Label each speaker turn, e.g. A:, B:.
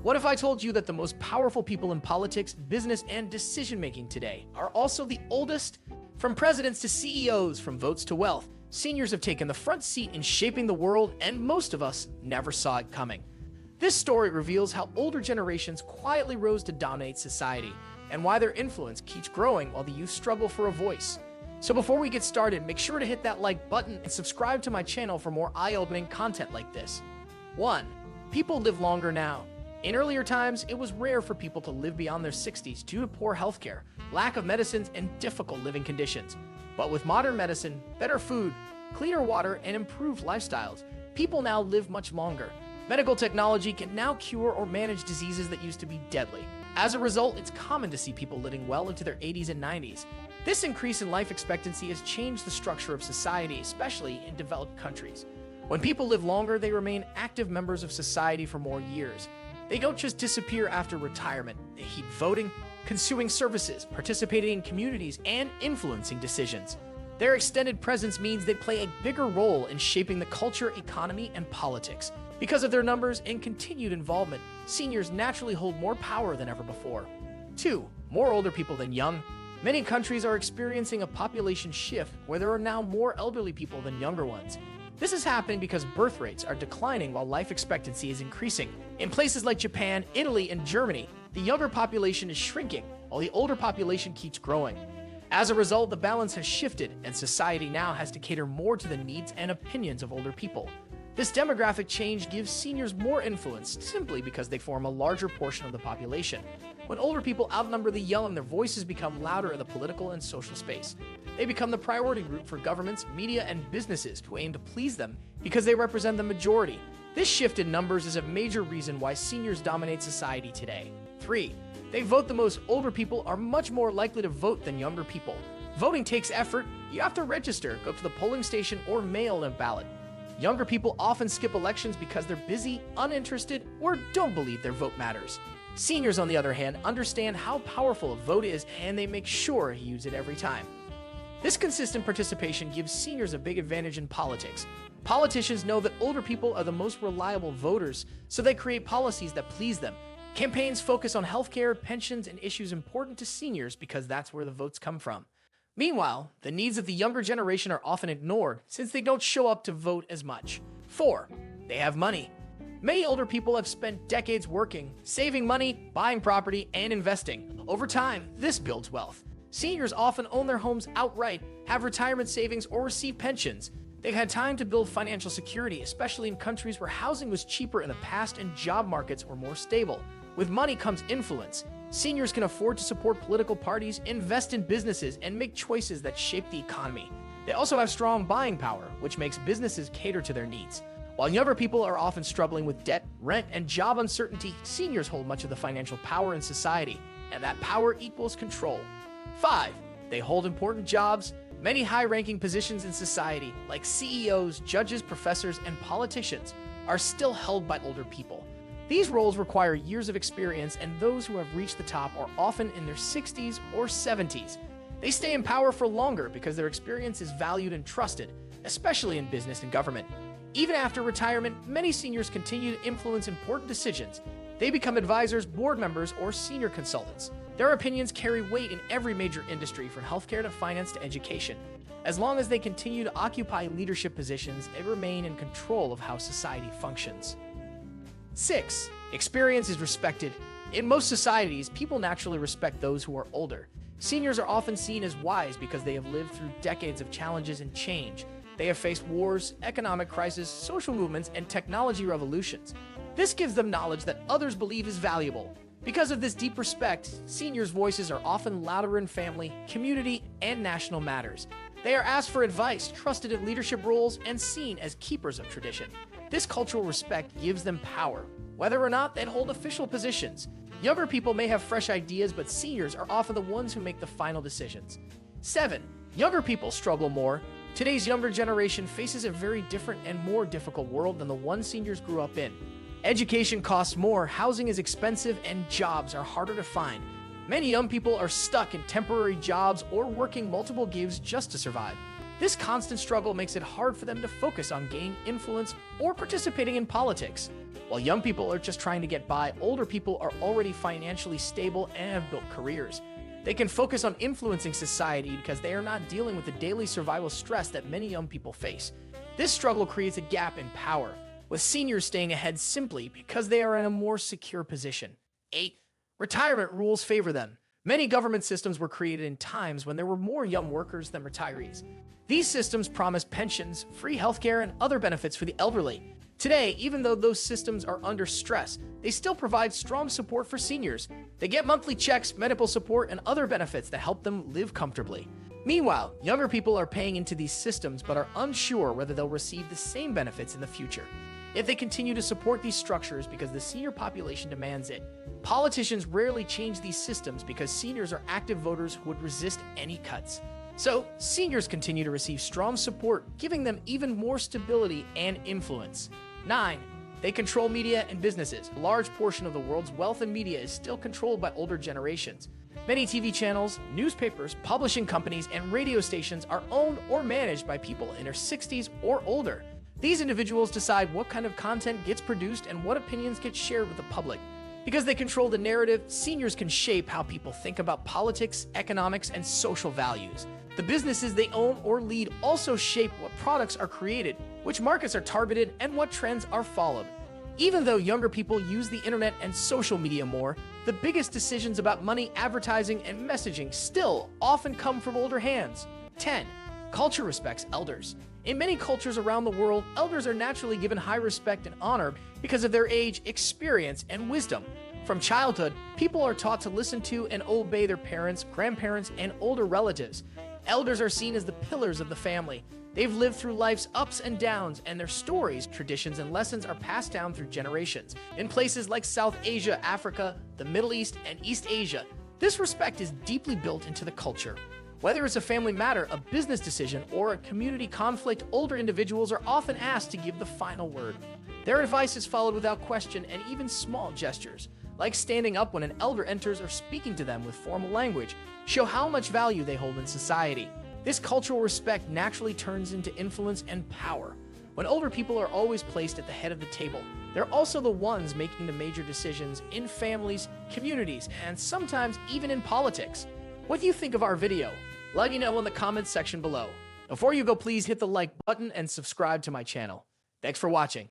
A: What if I told you that the most powerful people in politics, business, and decision making today are also the oldest? From presidents to CEOs, from votes to wealth, seniors have taken the front seat in shaping the world, and most of us never saw it coming. This story reveals how older generations quietly rose to dominate society, and why their influence keeps growing while the youth struggle for a voice. So before we get started, make sure to hit that like button and subscribe to my channel for more eye-opening content like this. 1. People live longer now. In earlier times, it was rare for people to live beyond their 60s due to poor healthcare, lack of medicines, and difficult living conditions. But with modern medicine, better food, cleaner water, and improved lifestyles, people now live much longer. Medical technology can now cure or manage diseases that used to be deadly. As a result, it's common to see people living well into their 80s and 90s. This increase in life expectancy has changed the structure of society, especially in developed countries. When people live longer, they remain active members of society for more years. They don't just disappear after retirement. They keep voting, consuming services, participating in communities, and influencing decisions. Their extended presence means they play a bigger role in shaping the culture, economy, and politics. Because of their numbers and continued involvement, seniors naturally hold more power than ever before. 2. More older people than young. Many countries are experiencing a population shift where there are now more elderly people than younger ones. This is happening because birth rates are declining while life expectancy is increasing. In places like Japan, Italy, and Germany, the younger population is shrinking while the older population keeps growing. As a result, the balance has shifted, and society now has to cater more to the needs and opinions of older people. This demographic change gives seniors more influence simply because they form a larger portion of the population. When older people outnumber the young, their voices become louder in the political and social space. They become the priority group for governments, media, and businesses who aim to please them because they represent the majority. This shift in numbers is a major reason why seniors dominate society today. 3. They vote the most. Older people are much more likely to vote than younger people. Voting takes effort. You have to register, go to the polling station, or mail in a ballot. Younger people often skip elections because they're busy, uninterested, or don't believe their vote matters. Seniors, on the other hand, understand how powerful a vote is, and they make sure to use it every time. This consistent participation gives seniors a big advantage in politics. Politicians know that older people are the most reliable voters, so they create policies that please them. Campaigns focus on healthcare, pensions, and issues important to seniors because that's where the votes come from. Meanwhile, the needs of the younger generation are often ignored since they don't show up to vote as much. 4. They have money. Many older people have spent decades working, saving money, buying property, and investing. Over time, this builds wealth. Seniors often own their homes outright, have retirement savings, or receive pensions. They've had time to build financial security, especially in countries where housing was cheaper in the past and job markets were more stable. With money comes influence. Seniors can afford to support political parties, invest in businesses, and make choices that shape the economy. They also have strong buying power, which makes businesses cater to their needs. While younger people are often struggling with debt, rent, and job uncertainty, seniors hold much of the financial power in society, and that power equals control. 5. They hold important jobs. Many high-ranking positions in society, like CEOs, judges, professors, and politicians, are still held by older people. These roles require years of experience, and those who have reached the top are often in their 60s or 70s. They stay in power for longer because their experience is valued and trusted, especially in business and government. Even after retirement, many seniors continue to influence important decisions. They become advisors, board members, or senior consultants. Their opinions carry weight in every major industry, from healthcare to finance to education. As long as they continue to occupy leadership positions, they remain in control of how society functions. 6. Experience is respected. In most societies, people naturally respect those who are older. Seniors are often seen as wise because they have lived through decades of challenges and change. They have faced wars, economic crises, social movements, and technology revolutions. This gives them knowledge that others believe is valuable. Because of this deep respect, seniors' voices are often louder in family, community, and national matters. They are asked for advice, trusted in leadership roles, and seen as keepers of tradition. This cultural respect gives them power, whether or not they hold official positions. Younger people may have fresh ideas, but seniors are often the ones who make the final decisions. 7. Younger people struggle more. Today's younger generation faces a very different and more difficult world than the one seniors grew up in. Education costs more, housing is expensive, and jobs are harder to find. Many young people are stuck in temporary jobs or working multiple gigs just to survive. This constant struggle makes it hard for them to focus on gaining influence or participating in politics. While young people are just trying to get by, older people are already financially stable and have built careers. They can focus on influencing society because they are not dealing with the daily survival stress that many young people face. This struggle creates a gap in power, with seniors staying ahead simply because they are in a more secure position. 8. Retirement rules favor them. Many government systems were created in times when there were more young workers than retirees. These systems promise pensions, free healthcare, and other benefits for the elderly. Today, even though those systems are under stress, they still provide strong support for seniors. They get monthly checks, medical support, and other benefits that help them live comfortably. Meanwhile, younger people are paying into these systems but are unsure whether they'll receive the same benefits in the future. If they continue to support these structures because the senior population demands it, politicians rarely change these systems because seniors are active voters who would resist any cuts. So, seniors continue to receive strong support, giving them even more stability and influence. 9. They control media and businesses. A large portion of the world's wealth and media is still controlled by older generations. Many TV channels, newspapers, publishing companies, and radio stations are owned or managed by people in their 60s or older. These individuals decide what kind of content gets produced and what opinions get shared with the public. Because they control the narrative, seniors can shape how people think about politics, economics, and social values. The businesses they own or lead also shape what products are created, which markets are targeted, and what trends are followed. Even though younger people use the internet and social media more, the biggest decisions about money, advertising, and messaging still often come from older hands. 10. Culture respects elders. In many cultures around the world, elders are naturally given high respect and honor because of their age, experience, and wisdom. From childhood, people are taught to listen to and obey their parents, grandparents, and older relatives. Elders are seen as the pillars of the family. They've lived through life's ups and downs, and their stories, traditions, and lessons are passed down through generations. In places like South Asia, Africa, the Middle East, and East Asia, this respect is deeply built into the culture. Whether it's a family matter, a business decision, or a community conflict, older individuals are often asked to give the final word. Their advice is followed without question, and even small gestures, like standing up when an elder enters or speaking to them with formal language, show how much value they hold in society. This cultural respect naturally turns into influence and power. When older people are always placed at the head of the table, they're also the ones making the major decisions in families, communities, and sometimes even in politics. What do you think of our video? Let me know in the comments section below. Before you go, please hit the like button and subscribe to my channel. Thanks for watching.